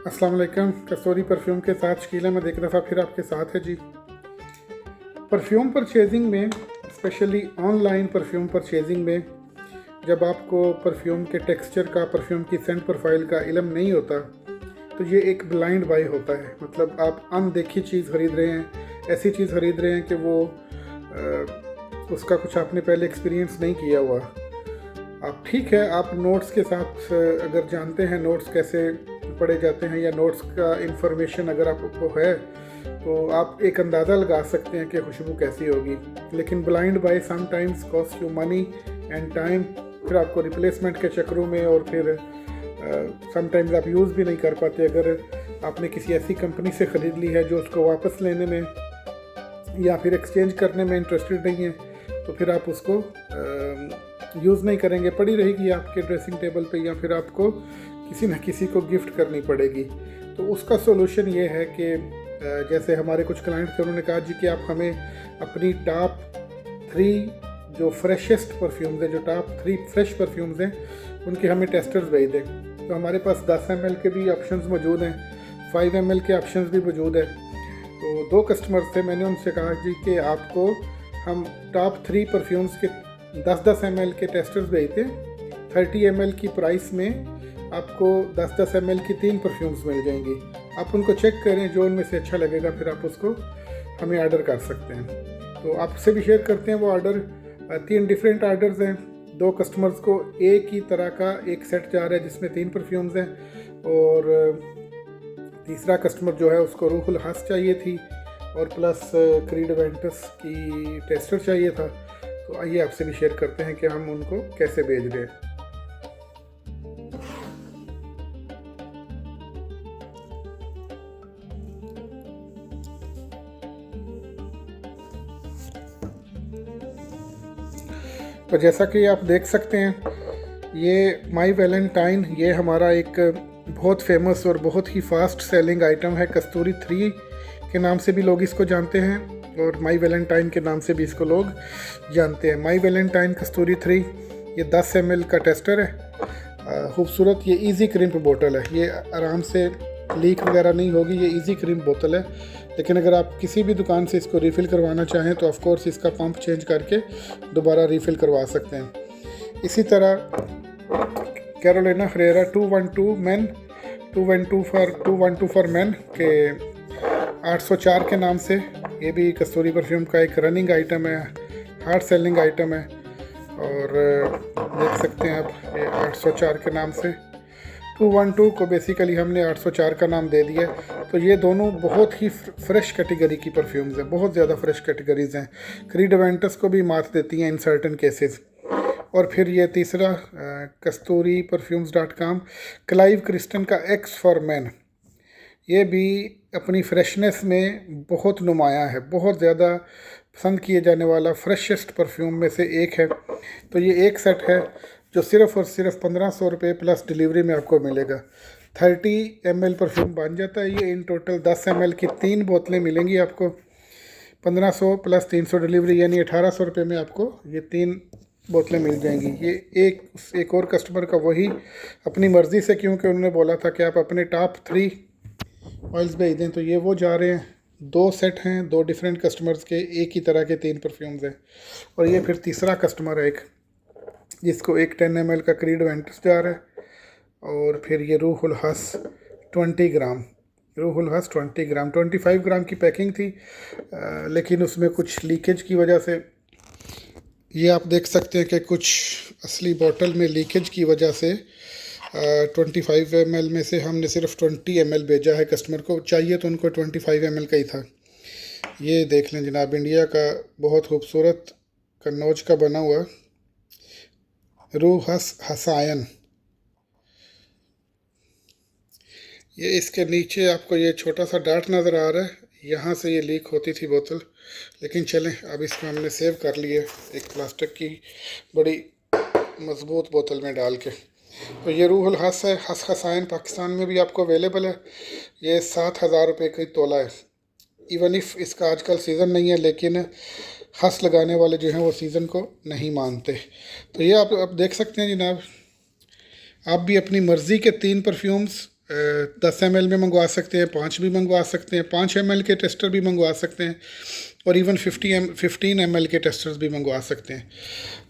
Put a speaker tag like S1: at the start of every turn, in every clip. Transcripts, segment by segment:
S1: अस्सलाम वालेकुम। कस्तूरी परफ्यूम के साथ शकील अहमद एक दफ़ा फिर आपके साथ है जी। परफ्यूम परचेजिंग में, स्पेशली ऑनलाइन परफ्यूम परचेजिंग में, जब आपको परफ्यूम के टेक्सचर का, परफ्यूम की सेंट प्रोफाइल का इल्म नहीं होता तो ये एक ब्लाइंड बाई होता है। मतलब आप अनदेखी चीज़ ख़रीद रहे हैं, ऐसी चीज़ ख़रीद रहे हैं कि वो उसका कुछ आपने पहले एक्सपीरियंस नहीं किया हुआ। आप ठीक है, आप नोट्स के साथ अगर जानते हैं नोट्स कैसे पढ़े जाते हैं या नोट्स का इंफॉर्मेशन अगर आपको है तो आप एक अंदाज़ा लगा सकते हैं कि खुशबू कैसी होगी। लेकिन blind buy sometimes cost you money and time. फिर आपको रिप्लेसमेंट के चक्करों में और फिर समटाइम्स आप यूज़ भी नहीं कर पाते। अगर आपने किसी ऐसी कंपनी से ख़रीद ली है जो उसको वापस लेने में या फिर एक्सचेंज करने में इंटरेस्टेड नहीं है तो फिर आप उसको यूज़ नहीं करेंगे, पड़ी रहेगी आपके ड्रेसिंग टेबल पे या फिर आपको किसी न किसी को गिफ्ट करनी पड़ेगी। तो उसका सोल्यूशन ये है कि जैसे हमारे कुछ क्लाइंट थे, उन्होंने कहा जी कि आप हमें अपनी टॉप 3 जो फ्रेशेस्ट परफ्यूम्स हैं, जो टॉप 3 फ्रेश परफ्यूम्स हैं, उनके हमें टेस्टर्स भेज दें। तो हमारे पास 10 ml के भी ऑप्शंस मौजूद हैं, 5 ml के ऑप्शंस भी मौजूद हैं। तो 2 कस्टमर्स थे, मैंने उनसे कहा जी कि आपको हम टॉप 3 परफ्यूम्स के 10-10 ml के टेस्टर्स भेजते हैं। 30 ml की प्राइस में आपको 10-10 ml की 3 परफ्यूम्स मिल जाएंगी। आप उनको चेक करें, जो उनमें से अच्छा लगेगा फिर आप उसको हमें ऑर्डर कर सकते हैं। तो आपसे भी शेयर करते हैं वो ऑर्डर। 3 डिफरेंट ऑर्डर्स हैं। 2 कस्टमर्स को एक ही तरह का एक सेट जा रहा है जिसमें 3 परफ्यूम्स हैं, और तीसरा कस्टमर जो है उसको रूहुल हस चाहिए थी और प्लस क्रीड वेंटस की टेस्टर चाहिए था। तो आइए आपसे भी शेयर करते हैं कि हम उनको कैसे भेज रहे हैं। तो जैसा कि आप देख सकते हैं, ये माई वैलेंटाइन, ये हमारा एक बहुत फेमस और बहुत ही फास्ट सेलिंग आइटम है। कस्तूरी 3 के नाम से भी लोग इसको जानते हैं और माई वैलेंटाइन के नाम से भी इसको लोग जानते हैं। माई वैलेंटाइन कस्तूरी 3 ये 10 ml का टेस्टर है। खूबसूरत ये इजी क्रिम्प बोतल है, ये आराम से लीक वगैरह नहीं होगी। ये इजी क्रिम्प बोतल है, लेकिन अगर आप किसी भी दुकान से इसको रीफ़िल करवाना चाहें तो ऑफ कोर्स इसका पंप चेंज करके दोबारा रीफ़िल करवा सकते हैं। इसी तरह Carolina Herrera 212 men 212 for men के 804 के नाम से, ये भी कस्तूरी परफ्यूम का एक रनिंग आइटम है, हार्ड सेलिंग आइटम है। और देख सकते हैं आप, ये 804 के नाम से 212 को बेसिकली हमने 804 का नाम दे दिया। तो ये दोनों बहुत ही फ्रेश कैटेगरी की परफ्यूम्स हैं, बहुत ज़्यादा फ्रेश कैटेगरीज़ हैं। क्रीड वेंटस को भी मात देती हैं इन सर्टन केसेस। और फिर ये तीसरा कस्तूरी परफ्यूम्स.com क्लाइव क्रिस्टन का एक्स फॉर मैन, ये भी अपनी फ्रेशनेस में बहुत नुमायाँ है, बहुत ज़्यादा पसंद किए जाने वाला फ्रेशेस्ट परफ्यूम में से एक है। तो ये एक सेट है जो सिर्फ़ और सिर्फ 1500 रुपये प्लस डिलीवरी में आपको मिलेगा। 30 ml परफ्यूम बन जाता है ये। इन टोटल 10 ml की 3 बोतलें मिलेंगी आपको। 1500 प्लस 300 डिलीवरी, यानी 1800 रुपये में आपको ये 3 बोतलें मिल जाएंगी। ये एक और कस्टमर का वही अपनी मर्ज़ी से, क्योंकि उन्होंने बोला था कि आप अपने टॉप 3 ऑयल्स भेज दें, तो ये वो जा रहे हैं। 2 सेट हैं, 2 डिफरेंट कस्टमर्स के, एक ही तरह के 3 परफ्यूम्स हैं। और ये फिर तीसरा कस्टमर है एक, जिसको एक 10 ml का क्रीड वेंटस जा रहा है। और फिर ये रूहुल हस 20 ग्राम, रूहुल हस 20 ग्राम, 25 ग्राम की पैकिंग थी, लेकिन उसमें कुछ लीकेज की वजह से, ये आप देख सकते हैं कि कुछ असली बोतल में लीकेज की वजह से 25 ml में से हमने सिर्फ 20 ml भेजा है। कस्टमर को चाहिए तो उनको 25 ml का ही था। ये देख लें जनाब, इंडिया का बहुत खूबसूरत कन्नौज का बना हुआ रूह हसायन। ये इसके नीचे आपको ये छोटा सा डार्ट नज़र आ रहा है, यहाँ से ये लीक होती थी बोतल, लेकिन चलें अब इसको हमने सेव कर लिया एक प्लास्टिक की बड़ी मज़बूत बोतल में डाल के। तो ये रूहुल हस है, हसायन पाकिस्तान में भी आपको अवेलेबल है। ये 7000 रुपये की तोला है। इवन इफ़ इसका आजकल सीज़न नहीं है, लेकिन हंस लगाने वाले जो हैं वो सीज़न को नहीं मानते। तो ये आप देख सकते हैं जनाब, आप भी अपनी मर्ज़ी के 3 परफ्यूम्स 10 ml में मंगवा सकते हैं, 5 भी मंगवा सकते हैं, 5 ml के टेस्टर भी मंगवा सकते हैं और इवन 15 ml के टेस्टर्स भी मंगवा सकते हैं।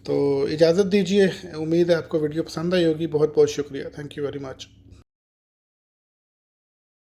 S1: तो इजाज़त दीजिए, उम्मीद है आपको वीडियो पसंद आई होगी। बहुत बहुत शुक्रिया, थैंक यू वेरी मच।